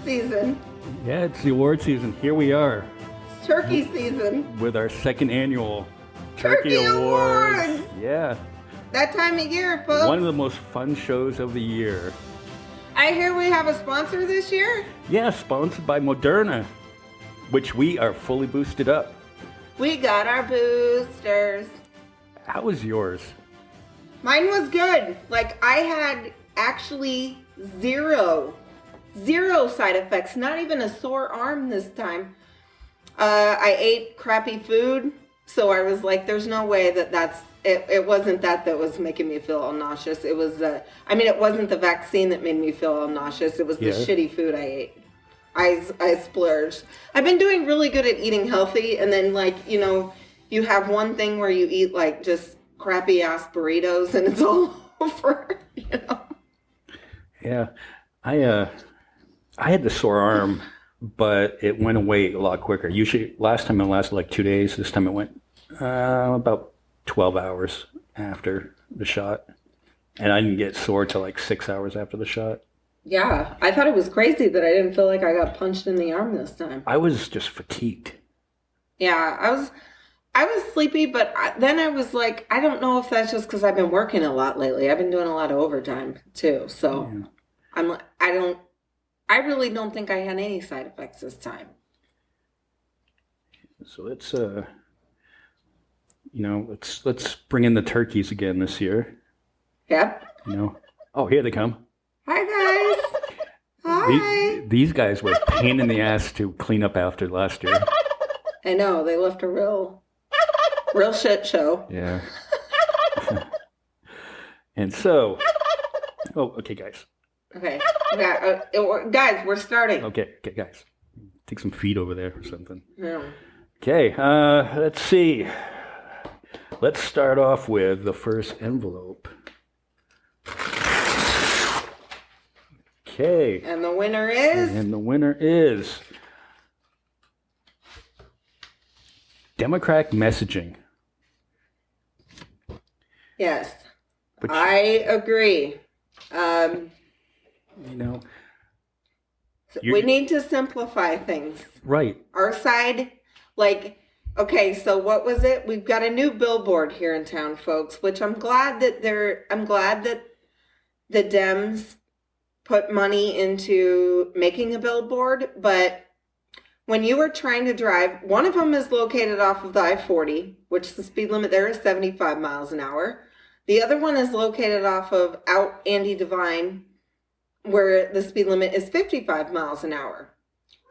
season. Yeah, it's the award season. Here we are It's turkey season. with our second annual Turkey Awards! Yeah, That time of year, folks. one of the most fun shows of the year. I hear we have a sponsor this year. Yeah, sponsored by Moderna, which we are fully boosted up. We got our boosters. How was yours? Mine was good. Like, I had actually zero side effects. Not even a sore arm this time. I ate crappy food, so I was like, there's no way that's... It wasn't that was making me feel all nauseous. It was, it wasn't the vaccine that made me feel all nauseous. It was the shitty food I ate. I splurged. I've been doing really good at eating healthy, and then, like, you know, you have one thing where you eat, like, just crappy ass burritos, and it's all over, you know? Yeah, I had the sore arm, but it went away a lot quicker. Usually, last time it lasted like 2 days. This time it went about 12 hours after the shot. And I didn't get sore till like 6 hours after the shot. Yeah, I thought it was crazy that I didn't feel like I got punched in the arm this time. I was just fatigued. Yeah, I was sleepy, but then I was like, I don't know if that's just because I've been working a lot lately. I've been doing a lot of overtime too. So yeah. I really don't think I had any side effects this time. So let's bring in the turkeys again this year. Yep. Oh, here they come. Hi, guys. Hi. These guys were a pain in the ass to clean up after last year. I know. They left a real shit show. Yeah. And so, okay, guys. Okay. Guys, we're starting. Okay, guys. Take some feet over there or something. Yeah. Okay, let's see. Let's start off with the first envelope. Okay. And the winner is? And the winner is Democratic messaging. Yes. I agree. We need to simplify things. Right. Our side, like, okay, so what was it? We've got a new billboard here in town, folks, which I'm glad that the Dems put money into making a billboard, but when you were trying to drive, one of them is located off of the I-40, which the speed limit there is 75 miles an hour. The other one is located off of out Andy Devine, where the speed limit is 55 miles an hour.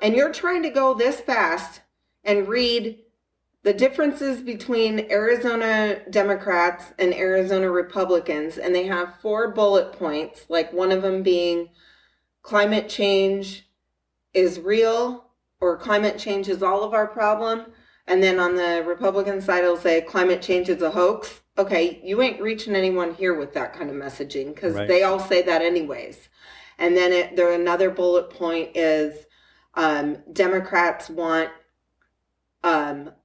And you're trying to go this fast and read the differences between Arizona Democrats and Arizona Republicans, and they have 4 bullet points, like one of them being climate change is real, or climate change is all of our problem. And then on the Republican side, it'll say climate change is a hoax. Okay, you ain't reaching anyone here with that kind of messaging, because they all say that anyways. And then another bullet point is Democrats want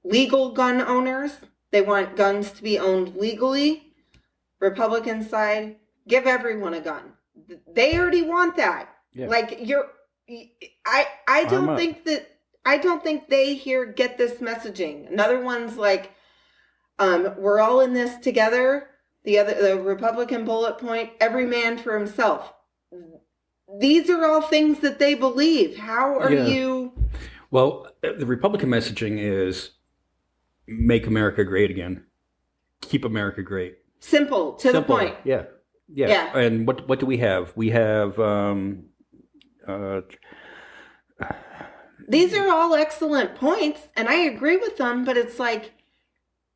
legal gun owners. They want guns to be owned legally. Republican side, give everyone a gun. They already want that. Yeah. Like I don't think they here get this messaging. Another one's like, we're all in this together. The Republican bullet point, every man for himself. These are all things that they believe. How are you? Well, the Republican messaging is make America great again. Keep America great. Simple, to the point. Yeah. And what do we have? We have... These are all excellent points, and I agree with them, but it's like,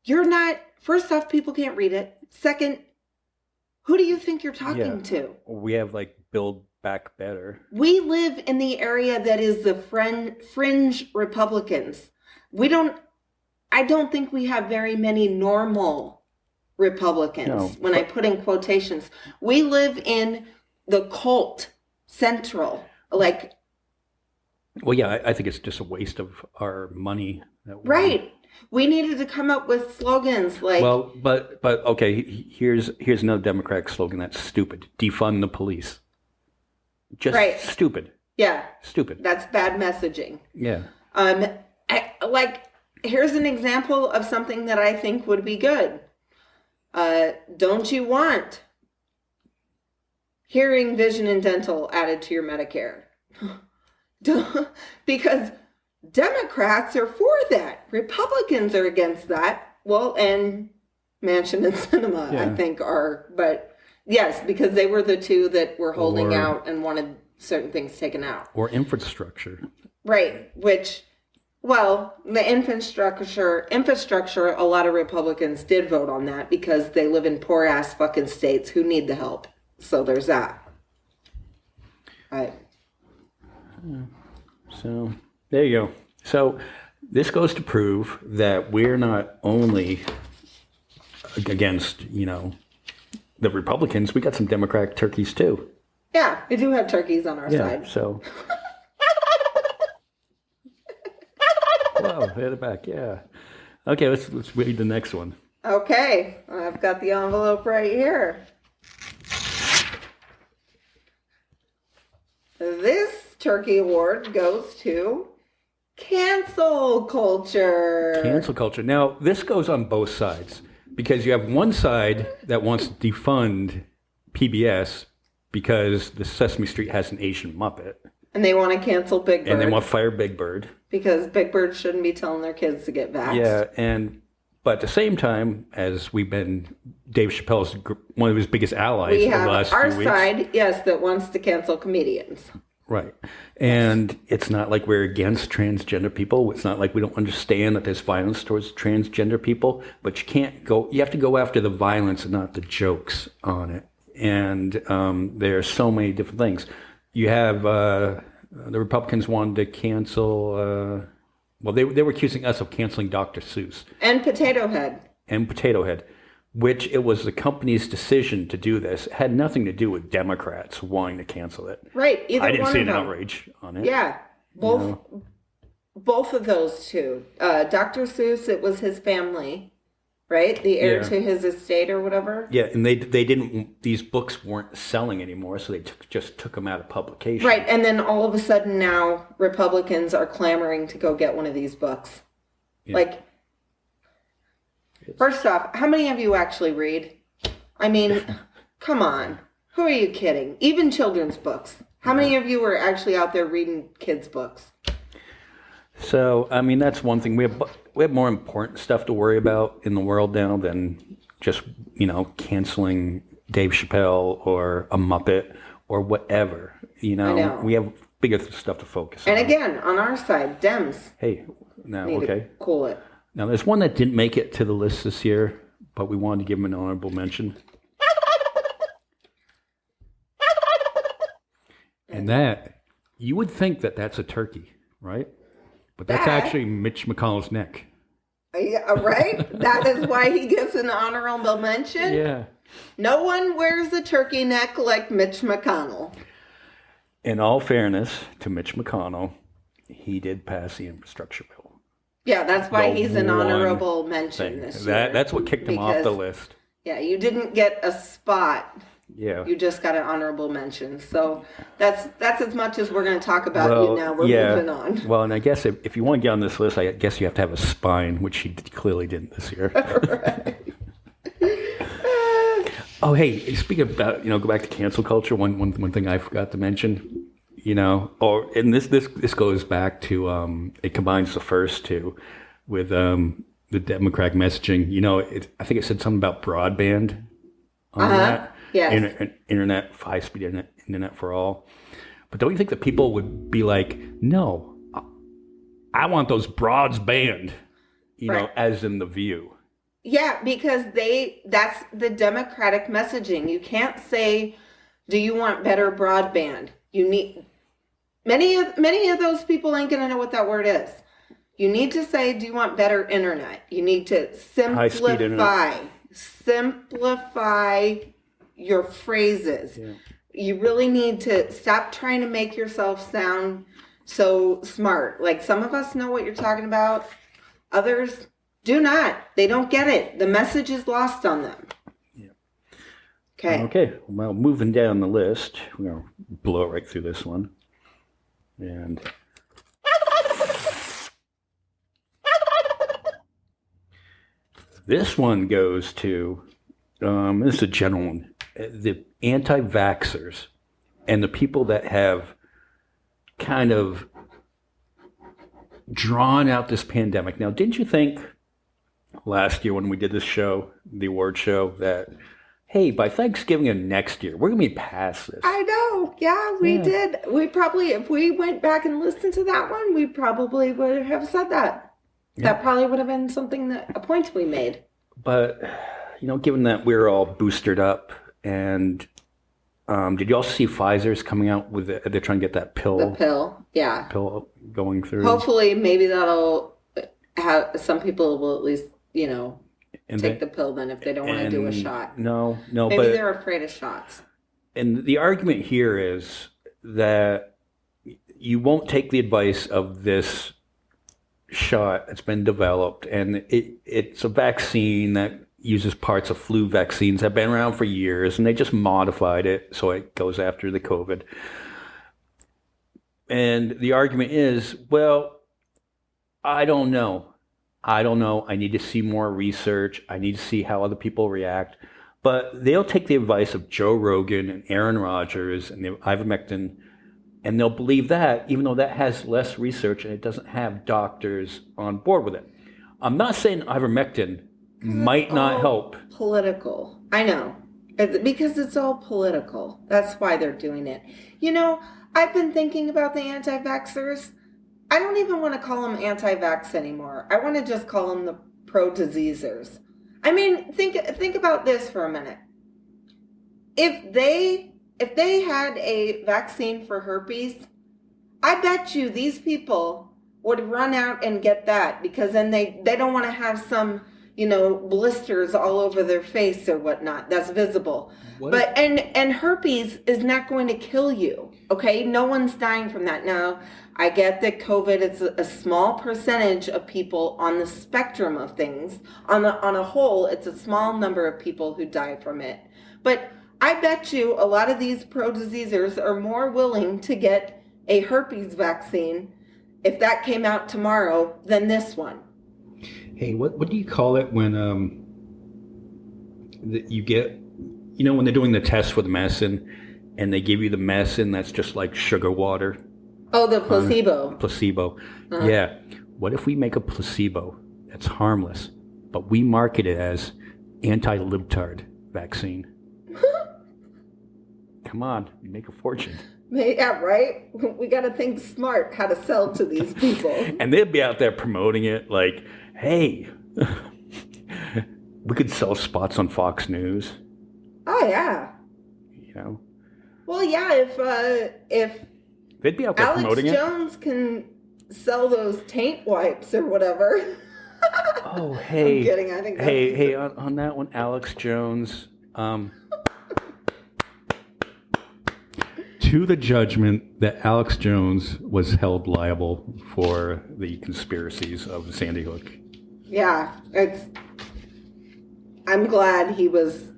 you're not... First off, people can't read it. Second, who do you think you're talking to? We have, like, Build Back Better. We live in the area that is the fringe Republicans. I don't think we have very many normal Republicans, I put in quotations. We live in the cult central, like... Well, yeah, I think it's just a waste of our money. Right. We needed to come up with slogans like... Well, but okay, here's another Democratic slogan that's stupid. Defund the police. Just stupid. Yeah, Stupid. that's bad messaging. Yeah. Here's an example of something that I think would be good. Don't you want hearing, vision, and dental added to your Medicare? Because Democrats are for that. Republicans are against that. Well, and Manchin and Sinema, Yeah. I think, are. But yes, because they were the two that were holding Or- out and wanted certain things taken out. Or infrastructure. Right, which, well, the infrastructure, a lot of Republicans did vote on that because they live in poor ass fucking states who need the help. So there's that. Right. So there you go. So this goes to prove that we're not only against, the Republicans, we got some Democratic turkeys too. Yeah, we do have turkeys on our Yeah. side. So. Wow, hit it back. Yeah. Okay, let's read the next one. Okay, I've got the envelope right here. This turkey award goes to cancel culture. Cancel culture. Now, this goes on both sides because you have one side that wants to defund PBS because the Sesame Street has an Asian Muppet, And they want to cancel Big Bird. and they want to fire Big Bird. Because Big Bird shouldn't be telling their kids to get vaxxed. Yeah, but at the same time, as we've been, Dave Chappelle's one of his biggest allies We over have the last our few weeks. side, yes, that wants to cancel comedians. Right. And it's not like we're against transgender people. It's not like we don't understand that there's violence towards transgender people, but you have to go after the violence and not the jokes on it. And there are so many different things. You have the Republicans wanted to cancel, they were accusing us of canceling Dr. Seuss And Potato Head. and Potato Head, which it was the company's decision to do this. It had nothing to do with Democrats wanting to cancel it. Right, either I didn't one see of an them. outrage on it. Yeah, both of those two. Dr. Seuss, it was his family, right? The heir Yeah. to his estate or whatever. Yeah, and they didn't. These books weren't selling anymore, so they just took them out of publication. Right, and then all of a sudden now Republicans are clamoring to go get one of these books. Yeah. Like, first off, how many of you actually read? I mean, come on. Who are you kidding? Even children's books. How many of you are actually out there reading kids' books? So I mean, that's one thing. We have more important stuff to worry about in the world now than just canceling Dave Chappelle or a Muppet or whatever. I know. We have bigger stuff to focus And on. again, on our side, Dems Hey, now need okay. to cool it. Now there's one that didn't make it to the list this year, but we wanted to give him an honorable mention. And that, you would think that that's a turkey, right? But that's That- actually Mitch McConnell's neck. Yeah, right? That is why he gets an honorable mention. Yeah. No one wears a turkey neck like Mitch McConnell. In all fairness to Mitch McConnell, he did pass the infrastructure bill. Yeah, that's why The he's an one honorable mention Thing. this year. That's what kicked him off the Because- list. Yeah, you didn't get a spot. Yeah. You just got an honorable mention. So that's as much as we're going to talk about you now. We're moving on. Well, and I guess if you want to get on this list, I guess you have to have a spine, which he clearly didn't this year. Oh, hey, speaking about, go back to cancel culture, one thing I forgot to mention, and this goes back to, it combines the first two with the Democratic messaging. I think it said something about broadband on that. Yes. Internet, high-speed internet for all. But don't you think that people would be like, no, I want those broads banned, Right. as in The View. Yeah, because that's the Democratic messaging. You can't say, do you want better broadband? You need many of those people ain't gonna know what that word is. You need to say, do you want better internet? You need to High-speed internet. simplify your phrases. Yeah. You really need to stop trying to make yourself sound so smart. Like, some of us know what you're talking about. Others do not. They don't get it. The message is lost on them. Yeah. Okay. Okay, well, moving down the list, we're going to blow right through this one. And this one goes to, this is a general one, the anti-vaxxers and the people that have kind of drawn out this pandemic. Now, didn't you think last year when we did this show, the award show, that, hey, by Thanksgiving of next year, we're going to be past this? I know. Yeah, we did. We probably, if we went back and listened to that one, we probably would have said that. Yeah. That probably would have been something a point we made. But, given that we're all boosted up, and did you all see Pfizer's coming out with they're trying to get that pill? The pill, yeah. Pill going through. Hopefully, maybe that'll have some people will at least, and take the pill then if they don't want to do a shot. No, Maybe but they're afraid of shots. And the argument here is that you won't take the advice of this shot that's been developed, and it's a vaccine that uses parts of flu vaccines that have been around for years, and they just modified it so it goes after the COVID. And the argument is, well, I don't know. I need to see more research. I need to see how other people react. But they'll take the advice of Joe Rogan and Aaron Rodgers and the ivermectin, and they'll believe that, even though that has less research and it doesn't have doctors on board with it. I'm not saying ivermectin might not help. Political. I know. Because it's all political. That's why they're doing it. I've been thinking about the anti-vaxxers. I don't even want to call them anti-vax anymore. I want to just call them the pro-diseasers. I mean, think about this for a minute. If they had a vaccine for herpes, I bet you these people would run out and get that, because then they don't want to have some, blisters all over their face or whatnot that's visible. And herpes is not going to kill you, okay? No one's dying from that. Now, I get that COVID is a small percentage of people on the spectrum of things. On a whole, it's a small number of people who die from it. But I bet you a lot of these pro-diseasers are more willing to get a herpes vaccine if that came out tomorrow than this one. Hey, what do you call it when you get, when they're doing the test for the medicine and they give you the medicine that's just like sugar water? Oh, the placebo. Placebo. Uh-huh. Yeah. What if we make a placebo that's harmless, but we market it as anti-libtard vaccine? Come on, you make a fortune. Yeah, right? We got to think smart how to sell to these people. And they'd be out there promoting it like, hey, we could sell spots on Fox News. Oh, yeah. Well, yeah, if they'd be out there promoting Alex Jones can sell those taint wipes or whatever. Oh, hey. I'm kidding. I think hey, on that one, Alex Jones, to the judgment that Alex Jones was held liable for the conspiracies of Sandy Hook. Yeah, I'm glad he was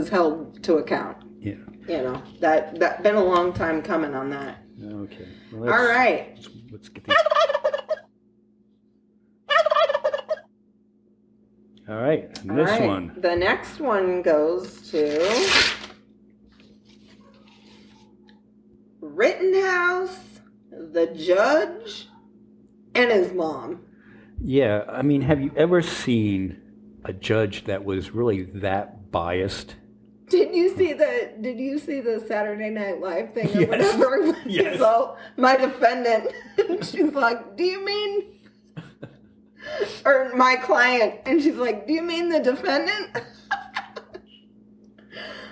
held to account. Yeah. That been a long time coming on that. Okay. Well, all right. Let's get these. All right. This one. The next one goes to Rittenhouse, the judge, and his mom. Yeah, I mean, have you ever seen a judge that was really that biased? Did you see the Saturday Night Live thing or Yes. whatever? Yes. So my defendant, she's like, "Do you mean?" Or my client, and she's like, "Do you mean the defendant?"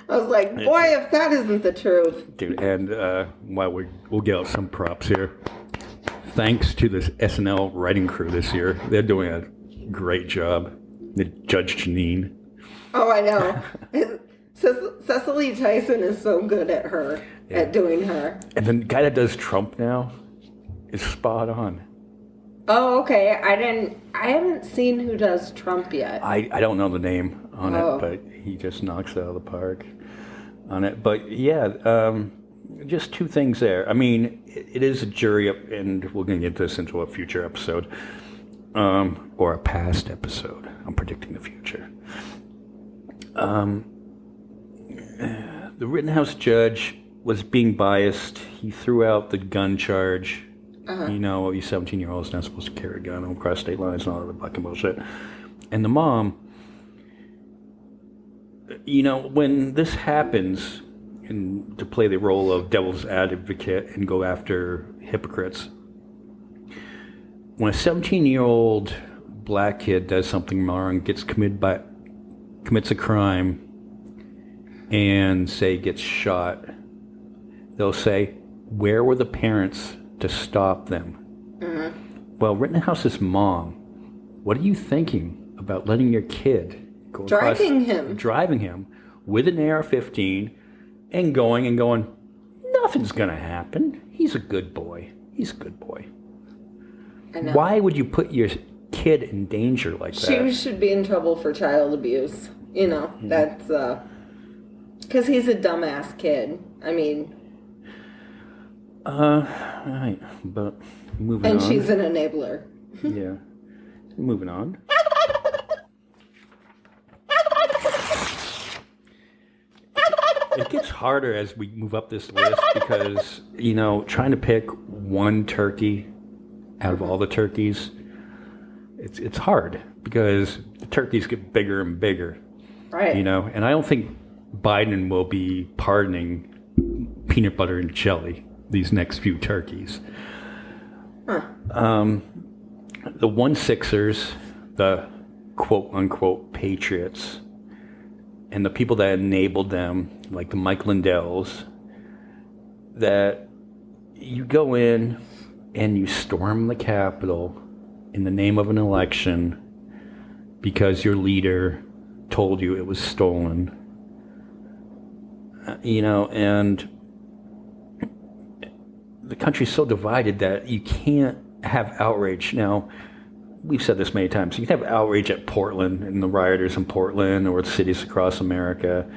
I was like, "Boy, if that isn't the truth." Dude, and while we'll get out some props here. Thanks to the SNL writing crew this year. They're doing a great job. Judge Janine. Oh, I know. Cecily Tyson is so good at doing her. And then the guy that does Trump now is spot on. Oh, okay. I haven't seen who does Trump yet. I don't know the name on it, but he just knocks it out of the park on it. But yeah, just two things there. I mean, it is a jury up, and we're going to get this into a future episode, or a past episode. I'm predicting the future. The Rittenhouse judge was being biased. He threw out the gun charge. You 17-year-olds not supposed to carry a gun across state lines and all that fucking bullshit. And the mom, when this happens, and to play the role of devil's advocate and go after hypocrites, when a 17-year-old black kid does something wrong, commits a crime, and say gets shot, they'll say, where were the parents to stop them? Well, Rittenhouse's mom, what are you thinking about letting your kid go driving him with an AR-15 and going, nothing's going to happen. He's a good boy. I know. Why would you put your kid in danger like that? She should be in trouble for child abuse. That's because he's a dumbass kid. I mean, right, but moving on. And she's an enabler. Yeah, moving on. It gets harder as we move up this list because, trying to pick one turkey out of all the turkeys, it's hard because the turkeys get bigger and bigger. Right. And I don't think Biden will be pardoning peanut butter and jelly these next few turkeys. Huh. The 1-6ers, the quote-unquote patriots, and the people that enabled them, like the Mike Lindells, that you go in and you storm the Capitol in the name of an election because your leader told you it was stolen. And the country's so divided that you can't have outrage. Now, we've said this many times. You can have outrage at Portland and the rioters in Portland or the cities across America.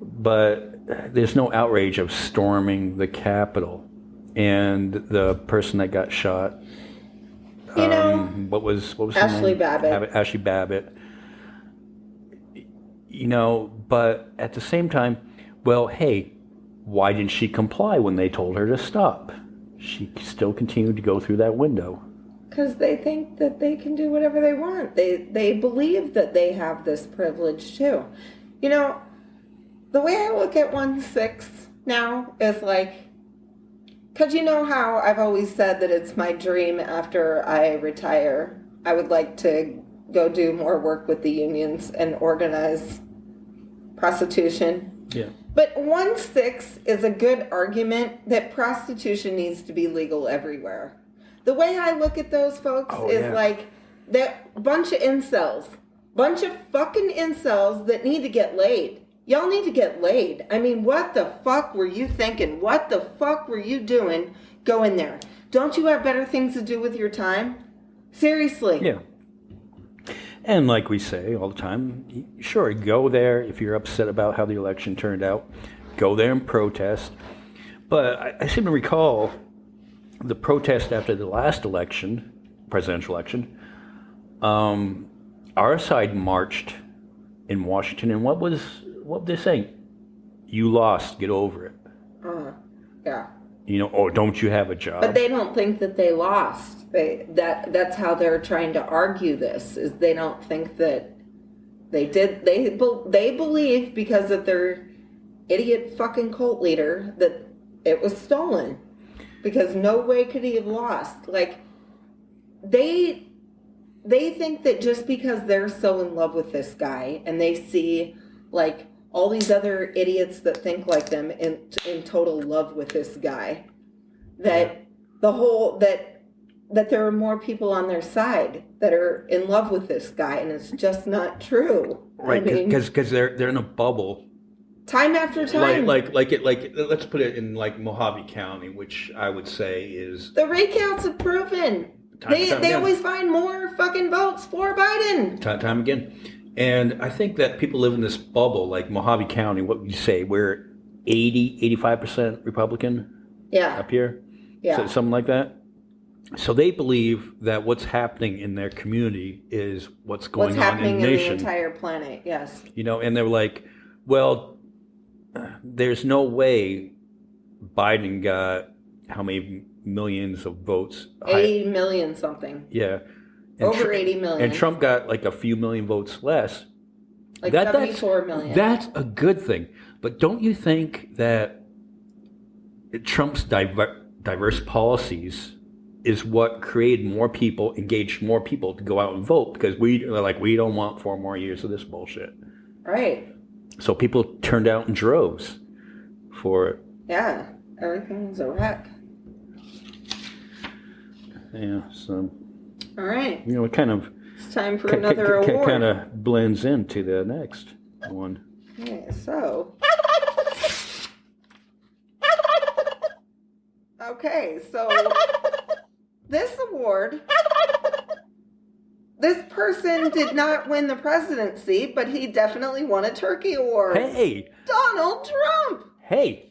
But there's no outrage of storming the Capitol. And the person that got shot, what was her Ashley name? Babbitt. Ashley Babbitt. But at the same time, well, hey, why didn't she comply when they told her to stop? She still continued to go through that window. Because they think that they can do whatever they want. They believe that they have this privilege too. The way I look at 1-6 now is like, because how I've always said that it's my dream after I retire, I would like to go do more work with the unions and organize prostitution. Yeah. But 1-6 is a good argument that prostitution needs to be legal everywhere. The way I look at those folks like that bunch of incels. Bunch of fucking incels that need to get laid. Y'all need to get laid. I mean, what the fuck were you thinking? What the fuck were you doing? Go in there. Don't you have better things to do with your time? Seriously. Yeah. And like we say all the time, sure, go there if you're upset about how the election turned out. Go there and protest. But I seem to recall the protest after the last election, presidential election, our side marched in Washington, and what were they saying? You lost, get over it. Yeah. Don't you have a job? But they don't think that they lost. That's how they're trying to argue this, is they don't think that they did. They believe because of their idiot fucking cult leader that it was stolen. Because no way could he have lost. Like, they think that just because they're so in love with this guy and they see, like, all these other idiots that think like them in total love with this guy, that that there are more people on their side that are in love with this guy, and it's just not true. Right, because they're in a bubble. Time after time. Like let's put it in like Mojave County, which I would say is the recounts have proven they always find more fucking votes for Biden. Time again. And I think that people live in this bubble, like Mojave County, what would you say, where 85% Republican Yeah. up here. Yeah. So, something like that. So they believe that what's happening in their community is what's going What's on happening in the in the nation. entire planet? Yes. And they're like, well, there's no way Biden got how many millions of votes? 80 million something. Yeah. Over 80 million. And Trump got like a few million votes less. Like 74 million. That's a good thing. But don't you think that Trump's diverse policies is what created more people, engaged more people to go out and vote? Because we don't want 4 more years of this bullshit. Right. So people turned out in droves for it. Yeah. Everything's a wreck. Yeah, so... All right. It kind of... It's time for another award. Kind of blends into the next one. Okay, so... Okay, so... This award... This person did not win the presidency, but he definitely won a turkey award. Hey! Donald Trump! Hey!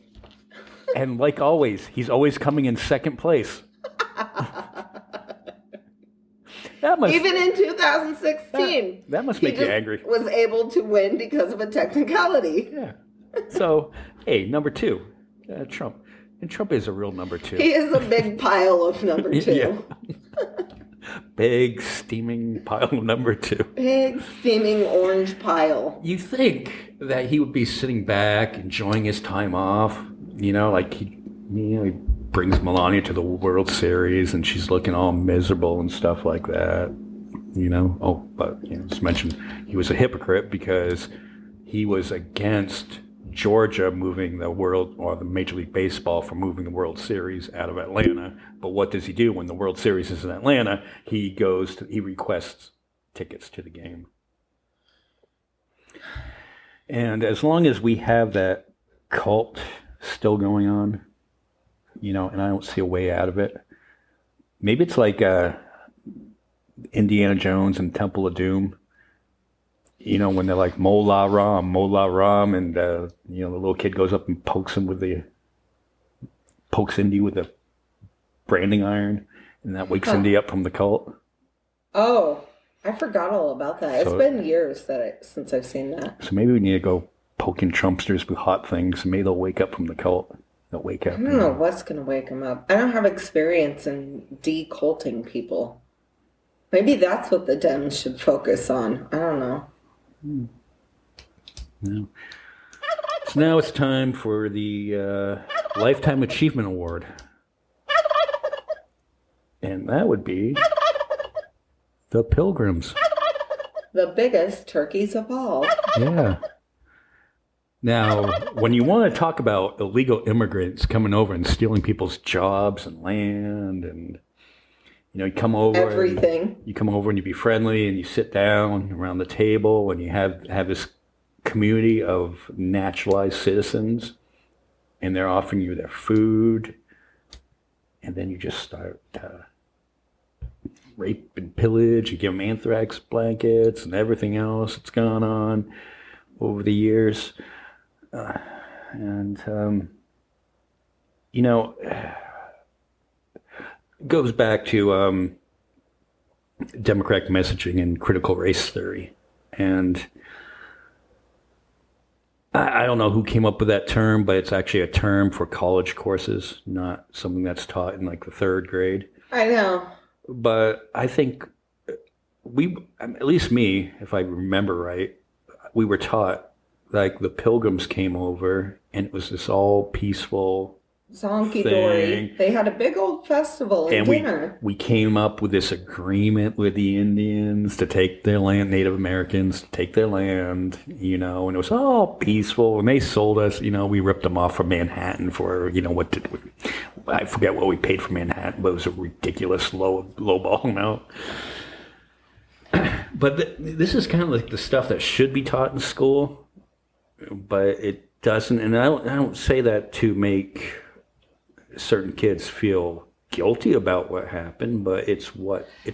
And like always, he's always coming in second place. Even in 2016. That must make you angry. Was able to win because of a technicality. Yeah. So, hey, number 2, Trump. And Trump is a real number 2. He is a big pile of number 2. Yeah. Big, steaming pile of number 2. Big, steaming orange pile. You think that he would be sitting back, enjoying his time off, like he brings Melania to the World Series and she's looking all miserable and stuff like that, Oh, but, just mention he was a hypocrite because he was against Georgia moving the Major League Baseball for moving the World Series out of Atlanta. But what does he do when the World Series is in Atlanta? He requests tickets to the game. And as long as we have that cult still going on, and I don't see a way out of it. Maybe it's like Indiana Jones and Temple of Doom. When they're like Mola Ram, and the little kid goes up and pokes Indy with a branding iron, and that wakes Indy up from the cult. Oh, I forgot all about that. It's been years since I've seen that. So maybe we need to go poking Trumpsters with hot things, and maybe they'll wake up from the cult. They'll wake up. I don't know what's going to wake them up. I don't have experience in deculting people. Maybe that's what the Dems should focus on. I don't know. No. So now it's time for the Lifetime Achievement Award. And that would be the Pilgrims. The biggest turkeys of all. Yeah. Now, when you want to talk about illegal immigrants coming over and stealing people's jobs and land and, you come over. Everything. You come over and you be friendly and you sit down around the table and you have this community of naturalized citizens and they're offering you their food. And then you just start rape and pillage. You give them anthrax blankets and everything else that's gone on over the years. It goes back to democratic messaging and critical race theory. And I don't know who came up with that term, but it's actually a term for college courses, not something that's taught in like the 3rd grade. I know. But I think at least me, if I remember right, we were taught like the Pilgrims came over and it was this all peaceful Zonky Dory. They had a big old festival and dinner. We came up with this agreement with the Indians to take their land, Native Americans to take their land, and it was all peaceful. And they sold us, we ripped them off from Manhattan for, I forget what we paid for Manhattan, but it was a ridiculous low ball amount. But this is kind of like the stuff that should be taught in school, but it doesn't. And I don't say that to make certain kids feel guilty about what happened, but it's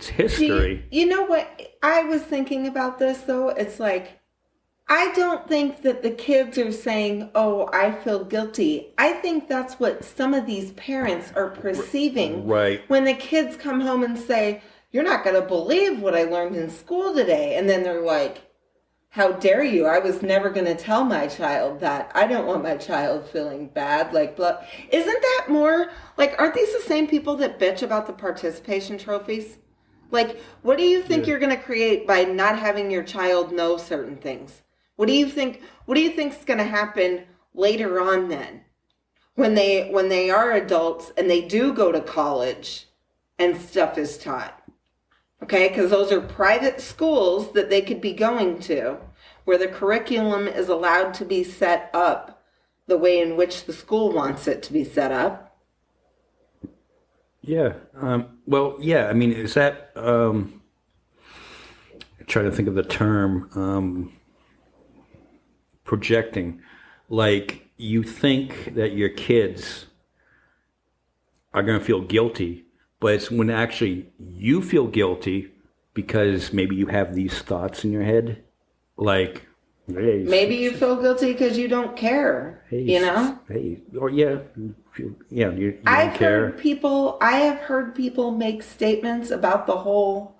history. You know what? I was thinking about this though. It's like, I don't think that the kids are saying, "Oh, I feel guilty." I think that's what some of these parents are perceiving Right. when the kids come home and say, "You're not going to believe what I learned in school today." And then they're like, "How dare you? I was never going to tell my child that. I don't want my child feeling bad." Like, blah. Isn't that more like, aren't these the same people that bitch about the participation trophies? Like, what do you think Yeah. you're going to create by not having your child know certain things? What do you think? What do you think's going to happen later on then, when they are adults and they do go to college and stuff is taught? Okay, because those are private schools that they could be going to, where the curriculum is allowed to be set up the way in which the school wants it to be set up. Yeah. Well, yeah. I mean, is that? Trying to think of the term. Projecting. Like you think that your kids are going to feel guilty, but it's when actually you feel guilty because maybe you have these thoughts in your head, like, hey, Maybe you feel guilty because you don't care, hey, you know? hey, or yeah, you don't I care. have heard people make statements about the whole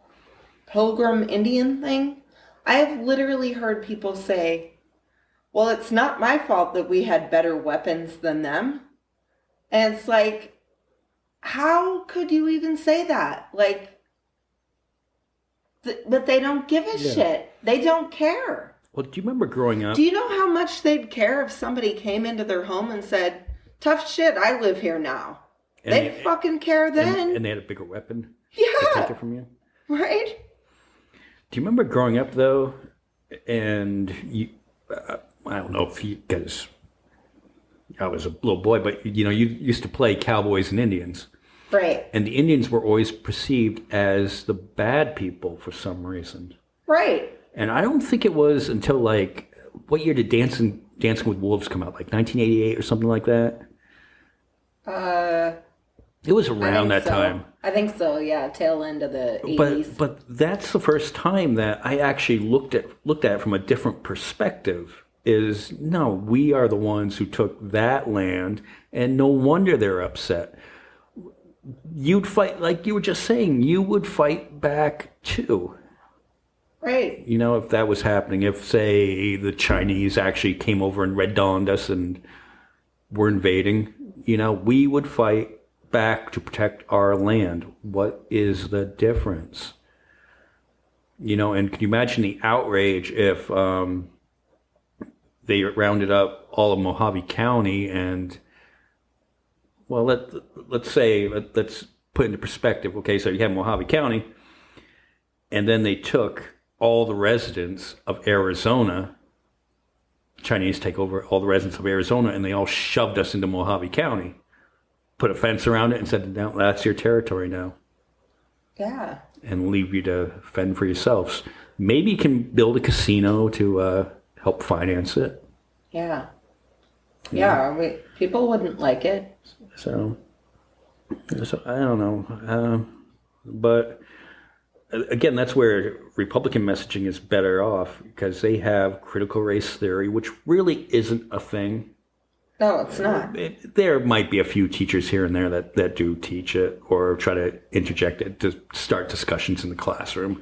Pilgrim Indian thing. I have literally heard people say, "Well, it's not my fault that we had better weapons than them." And it's like, how could you even say that? Like, but they don't give a Yeah. shit. They don't care. Well, do you remember growing up? Do you know how much they'd care if somebody came into their home and said, "Tough shit, I live here now"? And They'd they- fucking care then. and they had a bigger weapon to take Yeah, it from you. right? Do you remember growing up though, and you? I don't know if you, because I was a little boy, but you know, you used to play cowboys and Indians, Right, and the Indians were always perceived as the bad people for some reason. right. And I don't think it was until like what year did Dancing with Wolves come out? Like 1988 or something like that. It was I around think that so. time. I think so, yeah, tail end of the 80s. But that's the first time that I actually looked at it from a different perspective. Is no, we are the ones who took that land, and no wonder they're upset. You'd fight, like you were just saying, you would fight back too. Right. You know, if that was happening, if say the Chinese actually came over and red dawned us and were invading, you know, we would fight back to protect our land. What is the difference? You know, and can you imagine the outrage if they rounded up all of Mojave County and, well, let's put into perspective. Okay, so you have Mojave County, and then they took all the residents of Arizona. Chinese take over all the residents of Arizona, and they all shoved us into Mojave County, put a fence around it, and said, "No, that's your territory now," Yeah. and leave you to fend for yourselves. Maybe you can build a casino to help finance it. Yeah. Yeah, people wouldn't like it. So I don't know, but again, that's where Republican messaging is better off because they have critical race theory, which really isn't a thing. No, it's not. There might be a few teachers here and there that do teach it or try to interject it to start discussions in the classroom,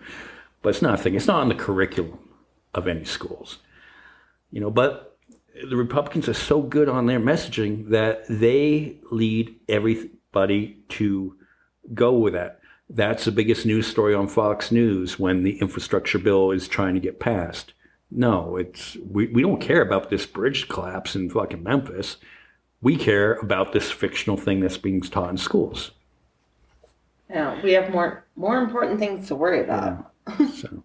but it's not a thing. It's not on the curriculum of any schools, you know. But the Republicans are so good on their messaging that they lead everybody to go with that. That's the biggest news story on Fox News when the infrastructure bill is trying to get passed. No, we don't care about this bridge collapse in fucking Memphis. We care about this fictional thing that's being taught in schools. Yeah, we have more important things to worry about. So,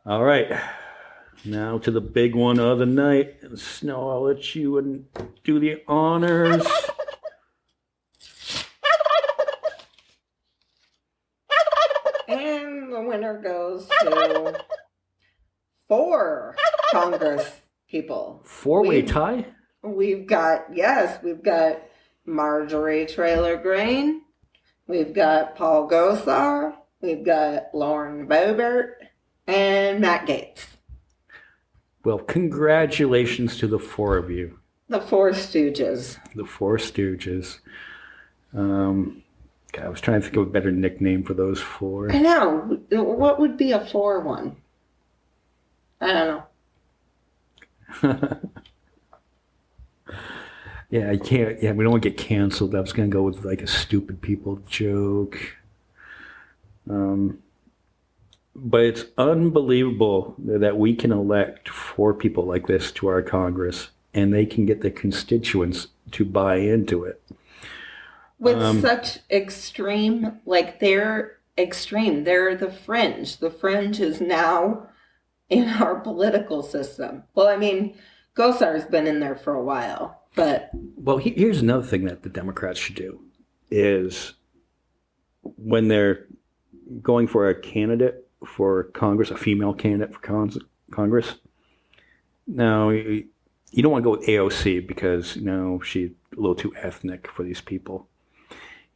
all right. Now to the big one of the night. Snow, I'll let you do the honors. And the winner goes to 4 Congress people. Four-way We- tie? We've got Marjorie Traylor Greene, we've got Paul Gosar, we've got Lauren Boebert, and Matt Gaetz. Well, congratulations to the four of you, The Four Stooges. the Four Stooges. God, I was trying to think of a better nickname for those four. I know. What would be a four one? I don't know. Yeah, I can't. Yeah, we don't want to get canceled. I was going to go with like a stupid people joke. But it's unbelievable that we can elect four people like this to our Congress, and they can get the constituents to buy into it. With such extreme, like they're extreme. They're the fringe. The fringe is now in our political system. Well, I mean, Gosar's been in there for a while, but Well, here's another thing that the Democrats should do is when they're going for a candidate for Congress, a female candidate for Congress. Now, you don't want to go with AOC because, she's a little too ethnic for these people.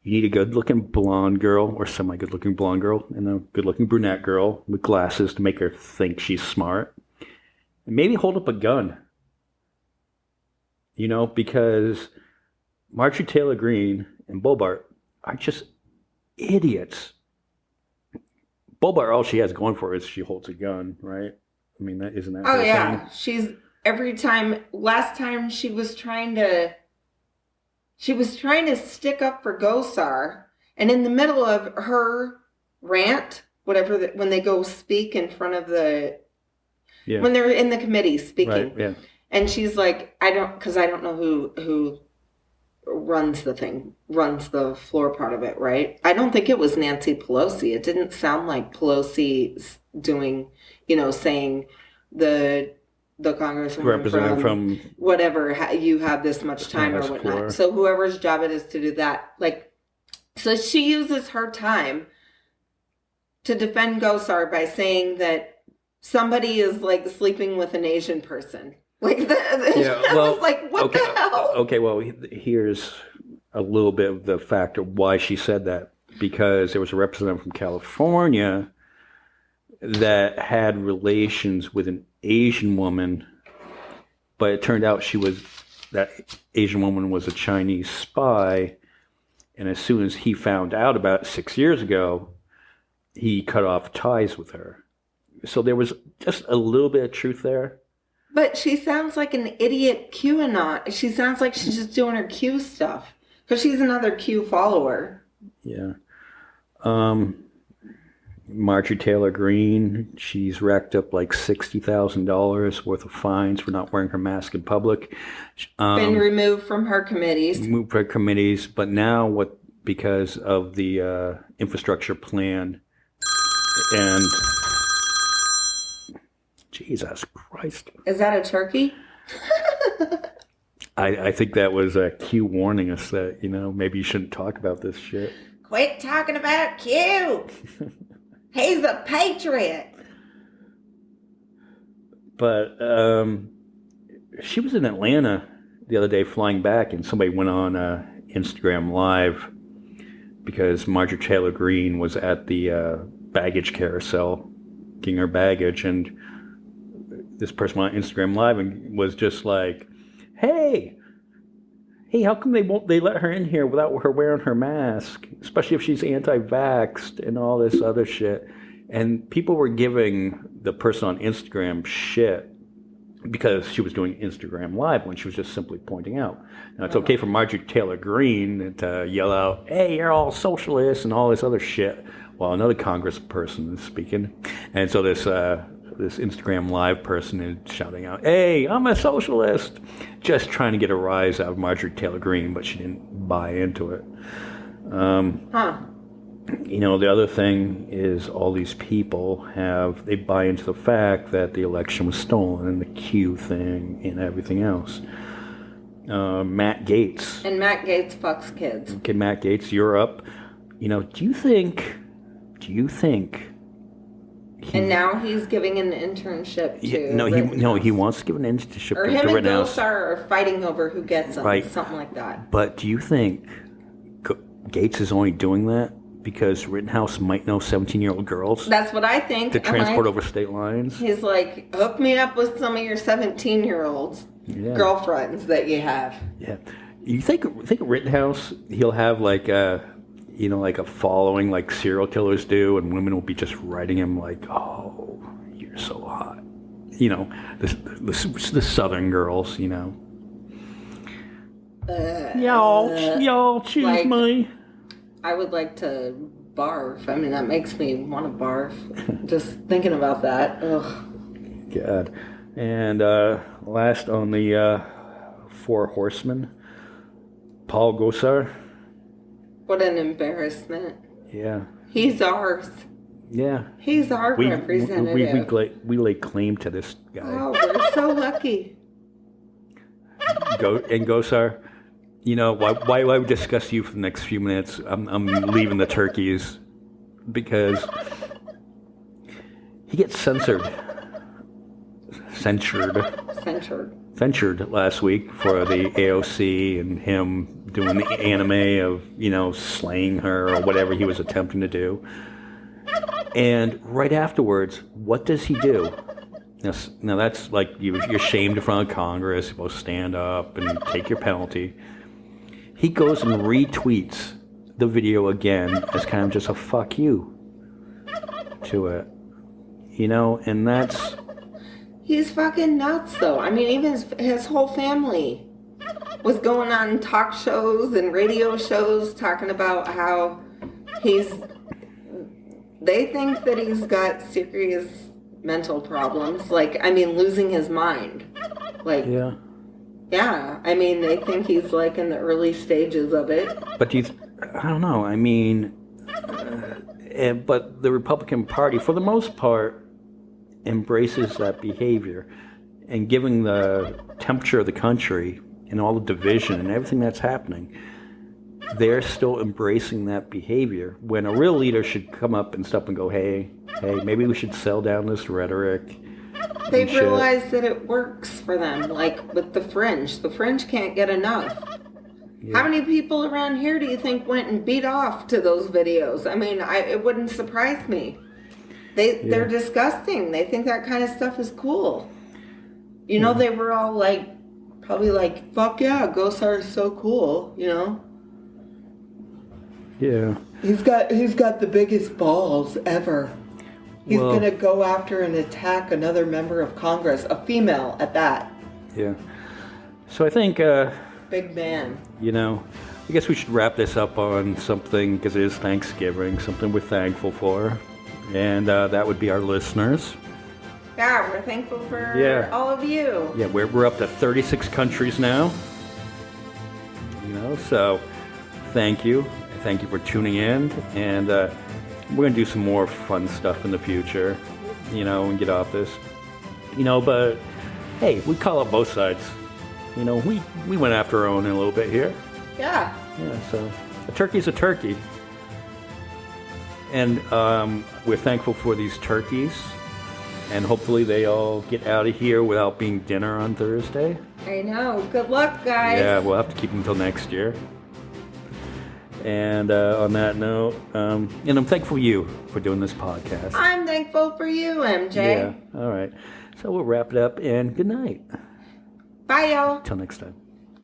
You need a good-looking blonde girl or semi-good-looking blonde girl and a good-looking brunette girl with glasses to make her think she's smart. And maybe hold up a gun. Because Marjorie Taylor Greene and Bobart are just idiots. Bobart, all she has going for her is she holds a gun, right? I mean, isn't that oh her yeah, thing? she's every time. Last time she was trying to stick up for Gosar, and in the middle of her rant, when they go speak in front of when they're in the committee speaking, Right, yeah. and she's like, I don't know who runs the floor part of it, right? I don't think it was Nancy Pelosi. It didn't sound like Pelosi doing, saying the congresswoman Representative from whatever, you have this much time or whatnot. Floor. So whoever's job it is to do that, so she uses her time to defend Gosar by saying that somebody is like sleeping with an Asian person. Like that. Yeah, I well, was like, what the hell? Okay, well, here's a little bit of the factor why she said that. Because there was a representative from California that had relations with an Asian woman, but it turned out that Asian woman was a Chinese spy, and as soon as he found out about it 6 years ago, he cut off ties with her. So there was just a little bit of truth there. But she sounds like an idiot QAnon. She sounds like she's just doing her Q stuff. Because she's another Q follower. Yeah. Marjorie Taylor Greene, she's racked up like $60,000 worth of fines for not wearing her mask in public. Been removed from her committees. Moved her committees, but now because of the infrastructure plan and Jesus Christ. Is that a turkey? I think that was Q warning us that, maybe you shouldn't talk about this shit. Quit talking about Q. He's a patriot. But she was in Atlanta the other day flying back, and somebody went on Instagram Live because Marjorie Taylor Greene was at the baggage carousel getting her baggage, and this person went on Instagram Live and was just like, hey, how come they let her in here without her wearing her mask, especially if she's anti-vaxxed and all this other shit. And people were giving the person on Instagram shit because she was doing Instagram Live when she was just simply pointing out. Now, it's okay for Marjorie Taylor Greene to yell out, hey, you're all socialists and all this other shit, while another congressperson is speaking. And so this Instagram Live person is shouting out, hey, I'm a socialist, just trying to get a rise out of Marjorie Taylor Greene, but she didn't buy into it. The other thing is all these people they buy into the fact that the election was stolen and the Q thing and everything else. Matt Gaetz. And Matt Gaetz fucks kids. Okay, Matt Gaetz, you're up. Do you think and now he's giving an internship to No, he wants to give an internship or to him and Rittenhouse. Gosar are fighting over who gets them, Right. something like that. But do you think Gaetz is only doing that because Rittenhouse might know 17-year-old girls That's what I think. to I'm transport like- over state lines. He's like, hook me up with some of your 17-year-olds Yeah. girlfriends that you have. Yeah. You think Rittenhouse, he'll have like a, like a following like serial killers do, and women will be just writing him like, oh, you're so hot. The Southern girls, Y'all, choose like- me. I would like to barf. I mean, that makes me want to barf. Just thinking about that. Ugh. God. And last on the Four Horsemen, Paul Gosar. What an embarrassment. Yeah. He's ours. Yeah. He's our representative. We lay claim to this guy. Oh, we're so lucky. Gosar, why we discuss you for the next few minutes? I'm leaving the turkeys because he gets censured last week for the AOC and him doing the anime of, slaying her or whatever he was attempting to do. And right afterwards, what does he do? Now that's like you're shamed in front of Congress. You're supposed to stand up and take your penalty. He goes and retweets the video again as kind of just a fuck you to it. And that's... He's fucking nuts, though. I mean, even his whole family was going on talk shows and radio shows talking about how they think that he's got serious mental problems. Like, I mean, losing his mind. Like, yeah. I mean, they think he's like in the early stages of it. But I don't know. I mean, but the Republican Party, for the most part, embraces that behavior, and given the temperature of the country and all the division and everything that's happening, they're still embracing that behavior when a real leader should come up and step and go, hey, maybe we should sell down this rhetoric. They've realized that it works for them, like with the Fringe. The Fringe can't get enough. Yeah. How many people around here do you think went and beat off to those videos? I mean, it wouldn't surprise me. They're disgusting. They think that kind of stuff is cool. They were all like, probably like, fuck yeah, Gosar is so cool, Yeah. He's got the biggest balls ever. He's going to go after and attack another member of Congress, a female at that. Yeah. So I think... big man. I guess we should wrap this up on something, because it is Thanksgiving, something we're thankful for. And that would be our listeners. Yeah, we're thankful for all of you. Yeah, we're up to 36 countries now. So thank you. Thank you for tuning in. And we're going to do some more fun stuff in the future, and get off this. But hey, we call out both sides. We went after our own a little bit here. Yeah. Yeah, so a turkey's a turkey. And we're thankful for these turkeys. And hopefully they all get out of here without being dinner on Thursday. I know. Good luck, guys. Yeah, we'll have to keep them until next year. And on that note, and I'm thankful for you for doing this podcast. I'm thankful for you, MJ. Yeah, all right. So we'll wrap it up, and good night. Bye, y'all. Till next time.